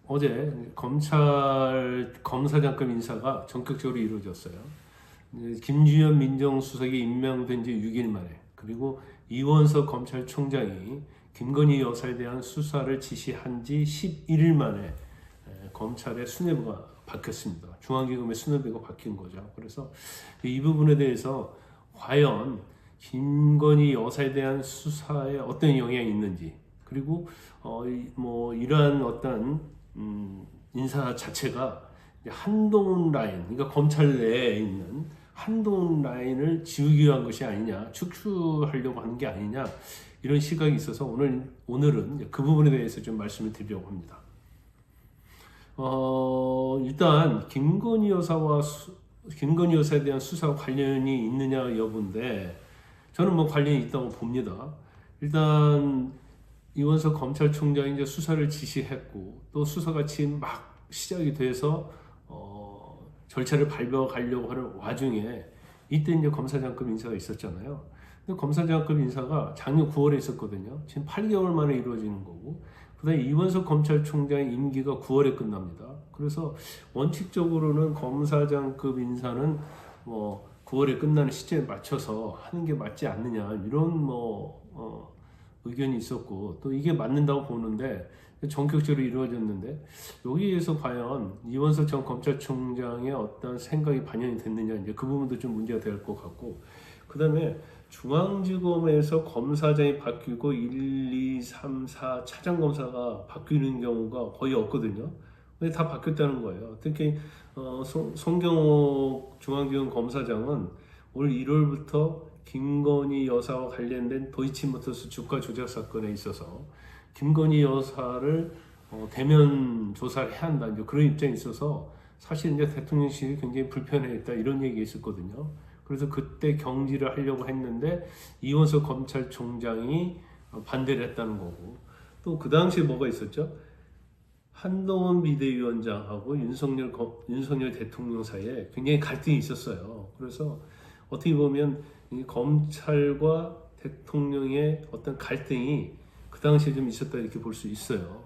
어제 검찰 검사장급 인사가 전격적으로 이루어졌어요. 김주현 민정수석이 임명된 지 6일 만에, 그리고 이원석 검찰총장이 김건희 여사에 대한 수사를 지시한 지 11일 만에 검찰의 수뇌부가 바뀌었습니다. 중앙지검의 수뇌부가 바뀐 거죠. 그래서 이 부분에 대해서 과연 김건희 여사에 대한 수사에 어떤 영향이 있는지, 그리고 이러한 어떤 인사 자체가 한동훈 라인, 그러니까 검찰 내에 있는 한동훈 라인을 지우기 위한 것이 아니냐, 축출하려고 하는 게 아니냐, 이런 시각이 있어서 오늘은 그 부분에 대해서 좀 말씀을 드리려고 합니다. 일단 김건희 여사에 대한 수사와 관련이 있느냐 여부인데, 저는 관련이 있다고 봅니다. 일단 이원석 검찰총장이 이제 수사를 지시했고, 또 수사가 지금 막 시작이 돼서 절차를 밟아가려고 하는 와중에 이때 이제 검사장급 인사가 있었잖아요. 근데 검사장급 인사가 작년 9월에 있었거든요. 지금 8개월 만에 이루어지는 거고, 그다음에 이원석 검찰총장의 임기가 9월에 끝납니다. 그래서 원칙적으로는 검사장급 인사는 9월에 끝나는 시점에 맞춰서 하는 게 맞지 않느냐, 이런 의견이 있었고, 또 이게 맞는다고 보는데 전격적으로 이루어졌는데, 여기에서 과연 이원석 전 검찰총장의 어떤 생각이 반영이 됐느냐, 이제 그 부분도 좀 문제가 될 것 같고, 그 다음에 중앙지검에서 검사장이 바뀌고 1, 2, 3, 4 차장검사가 바뀌는 경우가 거의 없거든요. 근데 다 바뀌었다는 거예요. 특히 송경옥 중앙지검 검사장은 올 1월부터 김건희 여사와 관련된 도이치모터스 주가 조작 사건에 있어서 김건희 여사를 대면 조사를 해야 한다, 이제 그런 입장이 있어서 사실 이제 대통령실이 굉장히 불편해했다, 이런 얘기가 있었거든요. 그래서 그때 경질을 하려고 했는데 이원석 검찰총장이 반대를 했다는 거고, 또 그 당시에 뭐가 있었죠? 한동훈 비대위원장하고 윤석열 대통령 사이에 굉장히 갈등이 있었어요. 그래서 어떻게 보면 이 검찰과 대통령의 어떤 갈등이 그 당시에 좀 있었다, 이렇게 볼 수 있어요.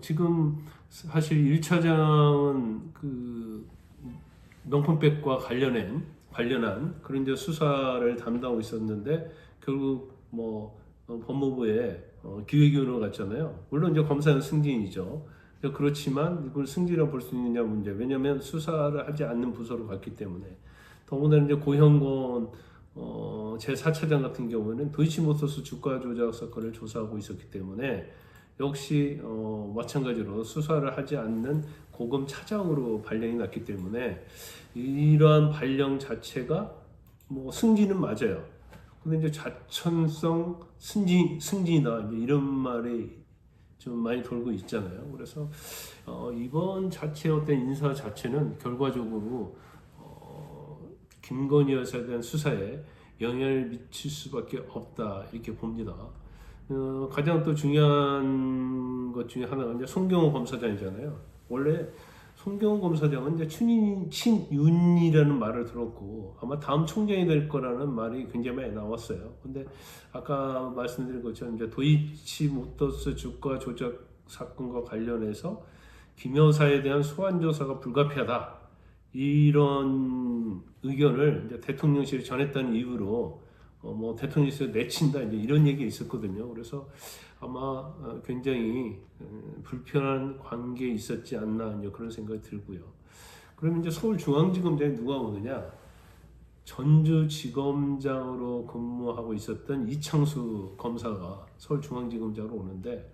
지금 사실 1차장은 그 명품백과 관련한 그런 이제 수사를 담당하고 있었는데, 결국 법무부에 기획위원으로 갔잖아요. 물론 이제 검사는 승진이죠. 그렇지만 이걸 승진이라고 볼 수 있느냐 문제. 왜냐하면 수사를 하지 않는 부서로 갔기 때문에. 더군다나 이제 고형건 제4차장 같은 경우에는 도이치모터스 주가 조작 사건을 조사하고 있었기 때문에 역시 마찬가지로 수사를 하지 않는 고검 차장으로 발령이 났기 때문에 이러한 발령 자체가 승진은 맞아요. 근데 이제 자천성 승진이다, 이제 이런 말이 좀 많이 돌고 있잖아요. 그래서 이번 자체 어떤 인사 자체는 결과적으로 김건희 여사에 대한 수사에 영향을 미칠 수밖에 없다, 이렇게 봅니다. 가장 또 중요한 것 중에 하나가 이제 송경호 검사장이잖아요. 원래 송경호 검사장은 이제 친윤이라는 말을 들었고, 아마 다음 총장이 될 거라는 말이 굉장히 많이 나왔어요. 근데 아까 말씀드린 것처럼 이제 도이치모터스 주가 조작 사건과 관련해서 김 여사에 대한 소환 조사가 불가피하다, 이런 의견을 이제 대통령실에 전했다는 이유로 대통령실에 내친다, 이제 이런 얘기가 있었거든요. 그래서 아마 굉장히 불편한 관계에 있었지 않나, 이제 그런 생각이 들고요. 그러면 이제 서울중앙지검장에 누가 오느냐? 전주지검장으로 근무하고 있었던 이창수 검사가 서울중앙지검장으로 오는데,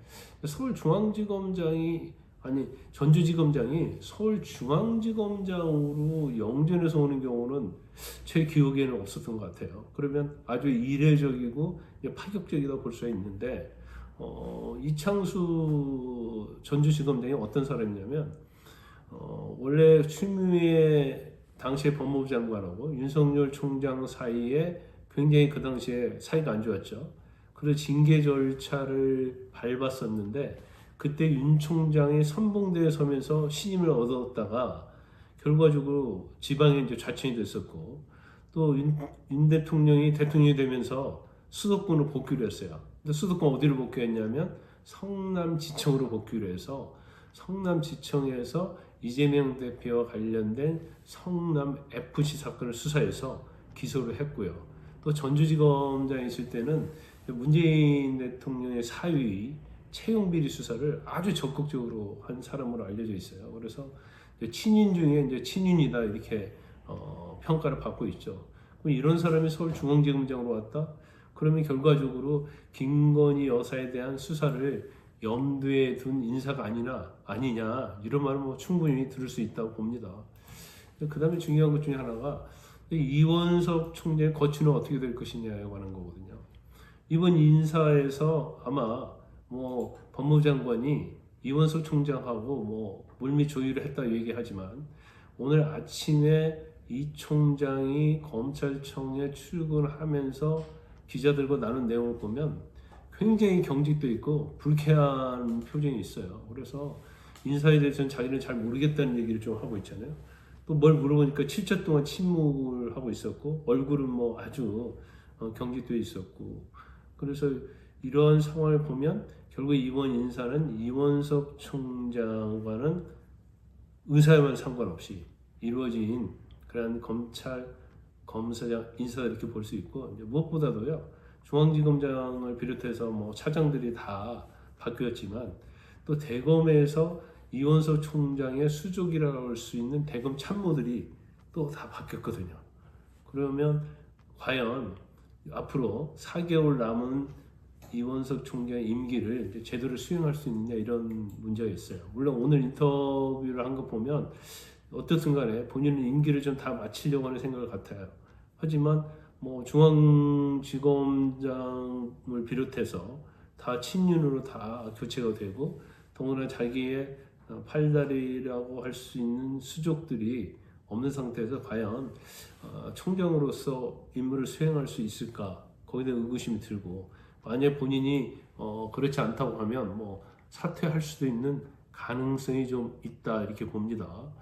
전주지검장이 서울중앙지검장으로 영전에서 오는 경우는 제 기억에는 없었던 것 같아요. 그러면 아주 이례적이고 파격적이라고 볼 수 있는데, 이창수 전주지검장이 어떤 사람이냐면, 원래 추미애 당시의 법무부 장관하고 윤석열 총장 사이에 굉장히 그 당시에 사이가 안 좋았죠. 그래서 징계 절차를 밟았었는데, 그때 윤 총장이 선봉대에 서면서 신임을 얻었다가 결과적으로 지방에 이제 좌천이 됐었고, 또 윤 대통령이 대통령이 되면서 수도권으로 복귀를 했어요. 근데 수도권 어디로 복귀했냐면 성남지청으로 복귀를 해서 성남지청에서 이재명 대표와 관련된 성남 FC 사건을 수사해서 기소를 했고요. 또 전주지검장에 있을 때는 문재인 대통령의 사위 채용 비리 수사를 아주 적극적으로 한 사람으로 알려져 있어요. 그래서 친인 중에 이제 친인이다 이렇게 평가를 받고 있죠. 그럼 이런 사람이 서울중앙지검장으로 왔다? 그러면 결과적으로 김건희 여사에 대한 수사를 염두에 둔 인사가 아니냐 이런 말은 뭐 충분히 들을 수 있다고 봅니다. 그 다음에 중요한 것 중에 하나가 이원석 총재의 거취는 어떻게 될 것이냐에 관한 거거든요. 이번 인사에서 아마 뭐 법무장관이 이원석 총장하고 뭐 물밑 조율을 했다 얘기하지만 오늘 아침에 이 총장이 검찰청에 출근하면서 기자들과 나눈 내용을 보면 굉장히 경직도 있고 불쾌한 표정이 있어요. 그래서 인사에 대해서는 자기는 잘 모르겠다는 얘기를 좀 하고 있잖아요. 또 뭘 물어보니까 7초 동안 침묵을 하고 있었고 얼굴은 뭐 아주 경직돼 있었고 그래서 이런 상황을 보면 결국 이번 인사는 이원석 총장과는 의사에만 상관없이 이루어진 그런 검사장 인사다 이렇게 볼 수 있고 이제 무엇보다도요 중앙지검장을 비롯해서 뭐 차장들이 다 바뀌었지만 또 대검에서 이원석 총장의 수족이라고 할 수 있는 대검 참모들이 또 다 바뀌었거든요. 그러면 과연 앞으로 4개월 남은 이원석 총장의 임기를 제대로 수행할 수 있느냐 이런 문제가 있어요. 물론 오늘 인터뷰를 한 거 보면 어떻든 간에 본인은 임기를 좀 다 마치려고 하는 생각을 같아요. 하지만 뭐 중앙지검장을 비롯해서 다 친윤으로 다 교체가 되고 더구나 자기의 팔다리라고 할 수 있는 수족들이 없는 상태에서 과연 총장으로서 임무를 수행할 수 있을까 거기에 대한 의구심이 들고 만약 본인이 그렇지 않다고 하면 뭐 사퇴할 수도 있는 가능성이 좀 있다 이렇게 봅니다.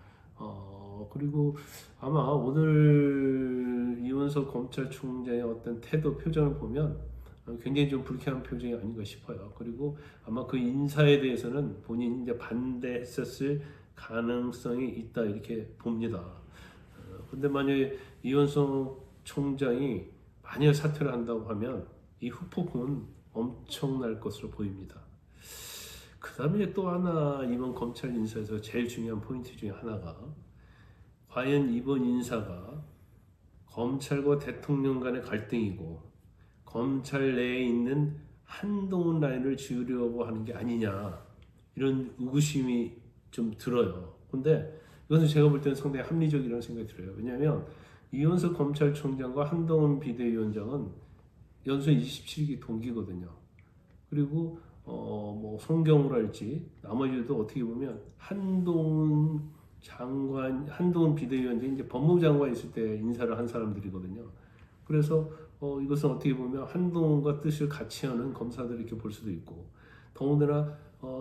그리고 아마 오늘 이원석 검찰총장의 어떤 태도 표정을 보면 굉장히 좀 불쾌한 표정이 아닌가 싶어요. 그리고 아마 그 인사에 대해서는 본인이 이제 반대했었을 가능성이 있다 이렇게 봅니다. 근데 만약에 이원석 총장이 만약 사퇴를 한다고 하면 이 후폭은 엄청날 것으로 보입니다. 그 다음에 또 하나 이번 검찰 인사에서 제일 중요한 포인트 중에 하나가 과연 이번 인사가 검찰과 대통령 간의 갈등이고 검찰 내에 있는 한동훈 라인을 지우려고 하는 게 아니냐 이런 의구심이 좀 들어요. 근데 이것은 제가 볼 때는 상당히 합리적이라는 생각이 들어요. 왜냐하면 이원석 검찰총장과 한동훈 비대위원장은 연수원 27기 동기거든요. 그리고 뭐 송경우랄지 나머지도 어떻게 보면 한동훈 비대위원장이 이제 법무장관 있을 때 인사를 한 사람들이거든요. 그래서 이것은 어떻게 보면 한동훈과 뜻을 같이 하는 검사들 이렇게 볼 수도 있고 더군다나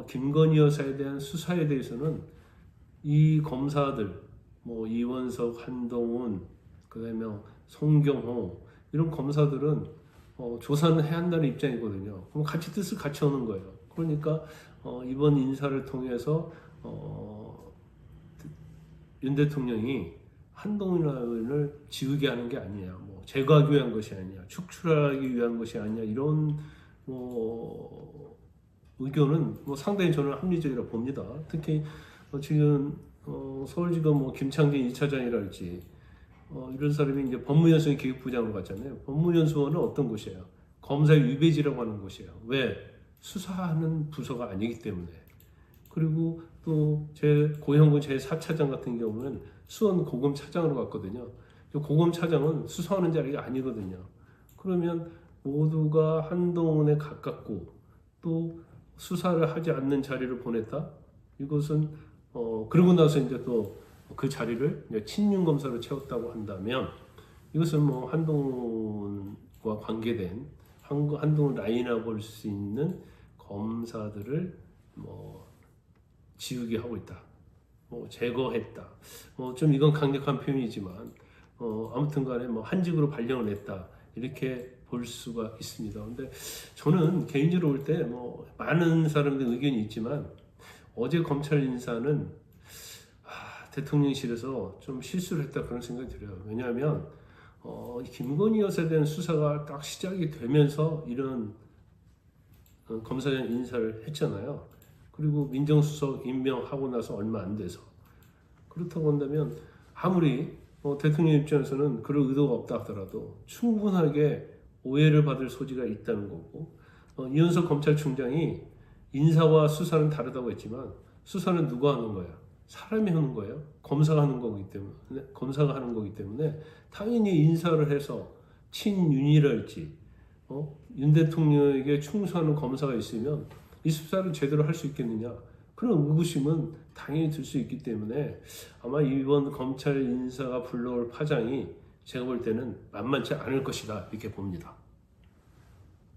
김건희 여사에 대한 수사에 대해서는 이 검사들 뭐 이원석, 한동훈, 그다음에 송경호 이런 검사들은 조사는 해야 한다는 입장이거든요. 그럼 같이 뜻을 같이 하는 거예요. 그러니까 이번 인사를 통해서 윤 대통령이 한동훈을 지우게 하는 게 아니냐, 뭐 제거하기 위한 것이 아니냐, 축출하기 위한 것이 아니냐 이런 뭐 의견은 뭐 상당히 저는 합리적이라고 봅니다. 특히 지금 서울지검 뭐 김창진 2차장이랄지 이런 사람이 이제 법무연수원 기획부장으로 갔잖아요. 법무연수원은 어떤 곳이에요? 검사 유배지라고 하는 곳이에요. 왜? 수사하는 부서가 아니기 때문에. 그리고 또 제 고형군 제4차장 같은 경우는 수원 고검 차장으로 갔거든요. 고검 차장은 수사하는 자리가 아니거든요. 그러면 모두가 한동훈에 가깝고 또 수사를 하지 않는 자리를 보냈다? 이것은 그러고 나서 이제 또 그 자리를 친윤 검사로 채웠다고 한다면 이것은 뭐 한동훈과 관계된 한동훈 라인이라고 볼 수 있는 검사들을 뭐 지우게 하고 있다. 뭐 제거했다. 뭐 좀 이건 강력한 표현이지만 아무튼간에 뭐 한직으로 발령을 냈다 이렇게 볼 수가 있습니다. 근데 저는 개인적으로 볼 때 뭐 많은 사람들 의견이 있지만 어제 검찰 인사는 대통령실에서 좀 실수를 했다 그런 생각이 들어요. 왜냐하면 김건희 여사에 대한 수사가 딱 시작이 되면서 이런 검사장 인사를 했잖아요. 그리고 민정수석 임명하고 나서 얼마 안 돼서 그렇다고 한다면 아무리 대통령 입장에서는 그럴 의도가 없다 하더라도 충분하게 오해를 받을 소지가 있다는 거고 이현석 검찰총장이 인사와 수사는 다르다고 했지만 수사는 누가 하는 거야? 사람이 하는 거예요. 검사가 하는 거기 때문에 당연히 인사를 해서 친윤이랄지 윤 대통령에게 충성하는 검사가 있으면 이 수사를 제대로 할 수 있겠느냐 그런 의구심은 당연히 들 수 있기 때문에 아마 이번 검찰 인사가 불러올 파장이 제가 볼 때는 만만치 않을 것이다 이렇게 봅니다.